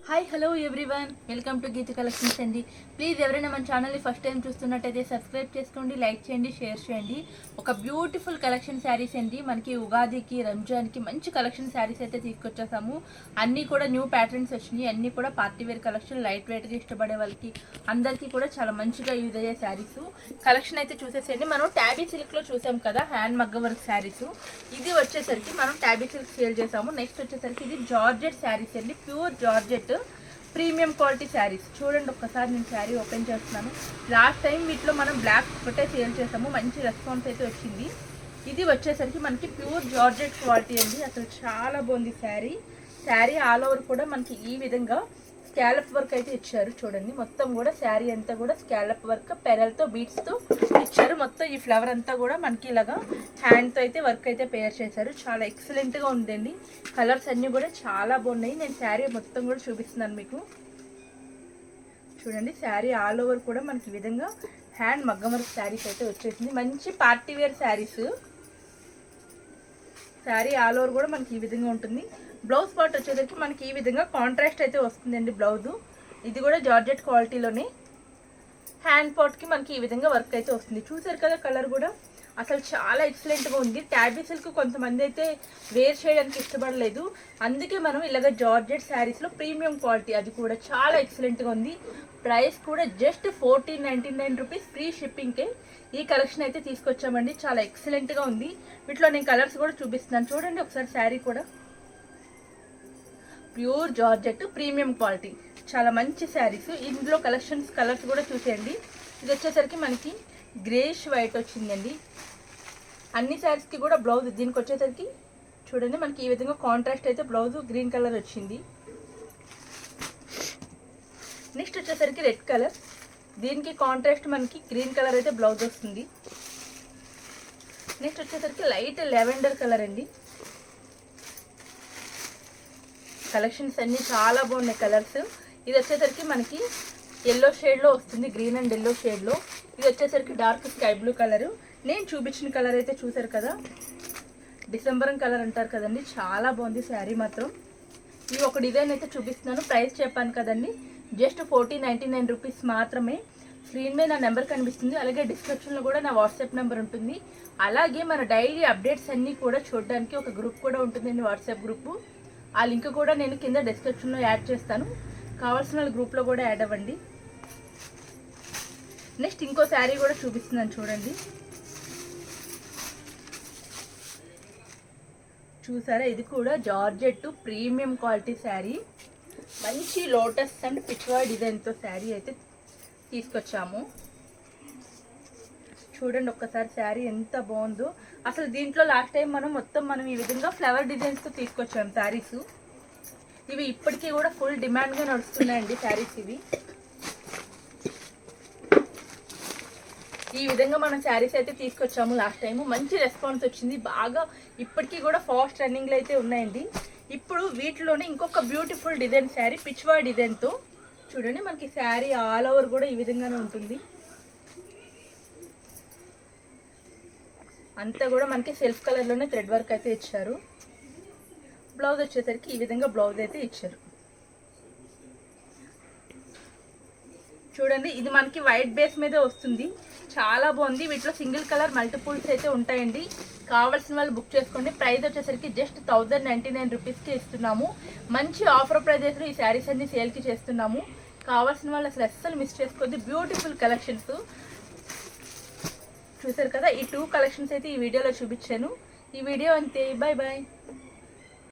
Hi hello everyone, welcome to Geetha collections అండి. Please ఎవరైనా మన ఛానల్ని ఫస్ట్ టైం చూస్తున్నట్టయితే సబ్స్క్రైబ్ చేసుకోండి, లైక్ చేయండి, షేర్ చేయండి. ఒక బ్యూటిఫుల్ కలెక్షన్ శారీస్ అండి. మనకి ఉగాదికి రంజాన్కి మంచి కలెక్షన్ శారీస్ అయితే తీసుకొచ్చేసాము. అన్నీ కూడా న్యూ ప్యాటర్న్స్ వచ్చినాయి. అన్నీ కూడా పార్టీ వేర్ కలెక్షన్, లైట్ వెయిట్గా ఇష్టపడే వాళ్ళకి అందరికీ కూడా చాలా మంచిగా యూజ్ అయ్యే శారీస్ కలెక్షన్ అయితే చూసేసేయండి. మనం ట్యాబీ సిల్క్లో చూసాం కదా, హ్యాండ్ మగ్గ వర్క్ శారీస్. ఇది వచ్చేసరికి మనం ట్యాబీ సిల్క్ సేల్ చేసాము. నెక్స్ట్ వచ్చేసరికి ఇది జార్జెట్ శారీస్ అండి, pure georgette premium quality saris. చూడండి ఒక్కసారి నేను శారీ ఓపెన్ చేస్తున్నాను. లాస్ట్ టైం వీటిలో మనం బ్లాక్ ఒకటే సేల్ చేసాము, మంచి రెస్పాన్స్ అయితే వచ్చింది. ఇది వచ్చేసరికి మనకి ప్యూర్ జార్జెట్ క్వాలిటీ అండి. అసలు చాలా బాగుంది శారీ ఆల్ ఓవర్ కూడా మనకి ఈ విధంగా స్కాలప్ వర్క్ అయితే ఇచ్చారు. చూడండి మొత్తం కూడా శారీ అంతా కూడా స్కాలప్ వర్క్ పెరల్తో బీట్స్తో ఇచ్చారు. మొత్తం ఈ ఫ్లవర్ అంతా కూడా మనకి ఇలాగా హ్యాండ్తో అయితే వర్క్ అయితే పేర్ చేశారు. చాలా ఎక్సలెంట్గా ఉందండి. కలర్స్ అన్నీ కూడా చాలా బాగున్నాయి. నేను శారీ మొత్తం కూడా చూపిస్తున్నాను మీకు. చూడండి శారీ ఆల్ ఓవర్ కూడా మనకి ఈ విధంగా హ్యాండ్ మగ్గం వర్క్ శారీస్ అయితే వచ్చేసింది. మంచి party wear saris. Sari all over కూడా మనకి ఈ విధంగా ఉంటుంది. బ్లౌజ్ పార్ట్ వచ్చేసరికి మనకి ఈ విధంగా కాంట్రాస్ట్ అయితే వస్తుందండి బ్లౌజు. ఇది కూడా జార్జెట్ క్వాలిటీలోనే హ్యాండ్ పార్ట్కి మనకి ఈ విధంగా వర్క్ అయితే వస్తుంది. చూసారు కదా కలర్ కూడా అసలు చాలా ఎక్సలెంట్గా ఉంది. ట్యాబీ సిల్క్ కొంతమంది అయితే వేర్ చేయడానికి ఇష్టపడలేదు, అందుకే మనం ఇలాగ జార్జెట్ శారీస్లో ప్రీమియం క్వాలిటీ, అది కూడా చాలా ఎక్సలెంట్గా ఉంది. ప్రైస్ కూడా జస్ట్ 1499 రూపీస్, ఫ్రీ షిప్పింగ్కే ఈ కలెక్షన్ అయితే తీసుకొచ్చామండి. చాలా ఎక్సలెంట్గా ఉంది. వీటిలో నేను కలర్స్ కూడా చూపిస్తున్నాను. చూడండి ఒకసారి శారీ కూడా ప్యూర్ జార్జెట్ ప్రీమియం క్వాలిటీ, చాలా మంచి శారీస్. ఇందులో కలర్స్ కూడా చూసేయండి. ఇది వచ్చేసరికి మనకి గ్రేష్ వైట్ వచ్చిందండి. అన్ని శారీస్కి కూడా బ్లౌజ్ దీనికి వచ్చేసరికి చూడండి మనకి ఈ విధంగా కాంట్రాస్ట్ అయితే బ్లౌజ్ గ్రీన్ కలర్ వచ్చింది. నెక్స్ట్ వచ్చేసరికి రెడ్ కలర్, దీనికి కాంట్రాస్ట్ మనకి గ్రీన్ కలర్ అయితే బ్లౌజ్ వస్తుంది. నెక్స్ట్ వచ్చేసరికి లైట్ లెవెండర్ కలర్ అండి. కలెక్షన్స్ అన్నీ చాలా బాగున్నాయి కలర్స్. ఇది వచ్చేసరికి మనకి ఎల్లో షేడ్లో వస్తుంది, గ్రీన్ అండ్ ఎల్లో షేడ్లో. ఇది వచ్చేసరికి డార్క్ స్కై బ్లూ కలరు. నేను చూపించిన కలర్ అయితే చూసారు కదా, డిసెంబరం కలర్ అంటారు కదండి, చాలా బాగుంది శారీ మాత్రం. ఇది ఒక డిజైన్ అయితే చూపిస్తున్నాను. ప్రైస్ చెప్పాను కదండి, జస్ట్ 1499 రూపీస్ మాత్రమే. స్క్రీన్ మీద నా నెంబర్ కనిపిస్తుంది, అలాగే డిస్క్రిప్షన్లో కూడా నా వాట్సాప్ నెంబర్ ఉంటుంది. అలాగే మన డైలీ అప్డేట్స్ అన్నీ కూడా చూడడానికి ఒక గ్రూప్ కూడా ఉంటుందండి, వాట్సాప్ గ్రూపు. ఆ లింక్ కూడా నేను కింద డిస్క్రిప్షన్లో యాడ్ చేస్తాను, కావాల్సిన గ్రూప్లో కూడా యాడ్ అవ్వండి. నెక్స్ట్ ఇంకో శారీ కూడా చూపిస్తున్నాను చూడండి. చూసారా, ఇది కూడా జార్జెట్ ప్రీమియం క్వాలిటీ శారీ. మంచి లోటస్ అండ్ పిచ్వాయ్ డిజైన్తో శారీ అయితే తీసుకొచ్చాము. చూడండి ఒక్కసారి శారీ ఎంత బాగుందో. అసలు దీంట్లో లాస్ట్ టైం మనం ఈ విధంగా ఫ్లవర్ డిజైన్స్తో తీసుకొచ్చాము శారీస్. ఇవి ఇప్పటికీ కూడా ఫుల్ డిమాండ్గా నడుస్తున్నాయండి శారీస్ ఇవి. ఈ విధంగా మనం శారీస్ అయితే తీసుకొచ్చాము లాస్ట్ టైము, మంచి రెస్పాన్స్ వచ్చింది బాగా. ఇప్పటికీ కూడా ఫాస్ట్ రన్నింగ్లో అయితే ఉన్నాయండి. ఇప్పుడు వీటిలోనే ఇంకొక బ్యూటిఫుల్ డిజైన్ శారీ పిచ్వాయ్ డిజైన్తో. చూడండి మనకి శారీ ఆల్ ఓవర్ కూడా ఈ విధంగానే ఉంటుంది. అంతా కూడా మనకి సెల్ఫ్ కలర్లోనే థ్రెడ్ వర్క్ అయితే ఇచ్చారు. బ్లౌజ్ వచ్చేసరికి ఈ విధంగా బ్లౌజ్ అయితే ఇచ్చారు. చూడండి ఇది మనకి వైట్ బేస్ మీద వస్తుంది, చాలా బాగుంది. వీటిలో సింగిల్ కలర్ మల్టిపుల్స్ అయితే ఉంటాయండి. కావాల్సిన వాళ్ళు బుక్ చేసుకోండి. ప్రైస్ వచ్చేసరికి జస్ట్ 1099 రూపీస్కి ఇస్తున్నాము. మంచి ఆఫర్ ప్రైజెస్లో ఈ శారీస్ అన్ని సేల్కి చేస్తున్నాము. కావాల్సిన వాళ్ళు అసలు అస్సలు మిస్ చేసుకోవద్దు. బ్యూటిఫుల్ కలెక్షన్స్ చూసారు కదా, ఈ 2 కలెక్షన్స్ అయితే ఈ వీడియోలో చూపించాను. ఈ వీడియో అంతే, బాయ్ బాయ్.